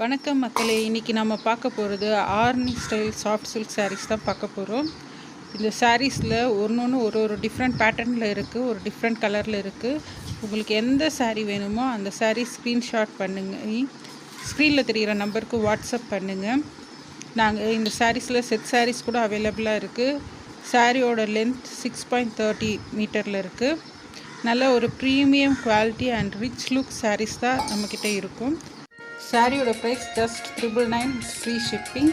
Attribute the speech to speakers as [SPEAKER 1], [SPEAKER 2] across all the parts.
[SPEAKER 1] வணக்கம் மக்களே, இன்றைக்கி நம்ம பார்க்க போகிறது Arni style soft silk sarees தான் பார்க்க போகிறோம். இந்த சாரீஸில் ஒன்று ஒரு டிஃப்ரெண்ட் பேட்டர்னில் இருக்குது, ஒரு டிஃப்ரெண்ட் கலரில் இருக்குது. உங்களுக்கு எந்த சாரீ வேணுமோ அந்த சாரீ ஸ்க்ரீன்ஷாட் பண்ணுங்கள், ஸ்க்ரீனில் தெரிகிற நம்பருக்கு வாட்ஸ்அப் பண்ணுங்கள். நாங்கள் இந்த சாரீஸில் செட் சாரீஸ் கூட அவைலபிளாக இருக்குது. சாரியோட லென்த் 6.30 மீட்டரில் இருக்குது. நல்ல ஒரு premium quality and rich look sarees தான் நம்மக்கிட்ட இருக்கும். சாரியோட price just 999, free shipping.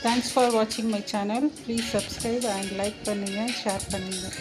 [SPEAKER 1] Thanks for watching my channel. Please subscribe and like பண்ணுங்கள், ஷேர் பண்ணுங்கள்.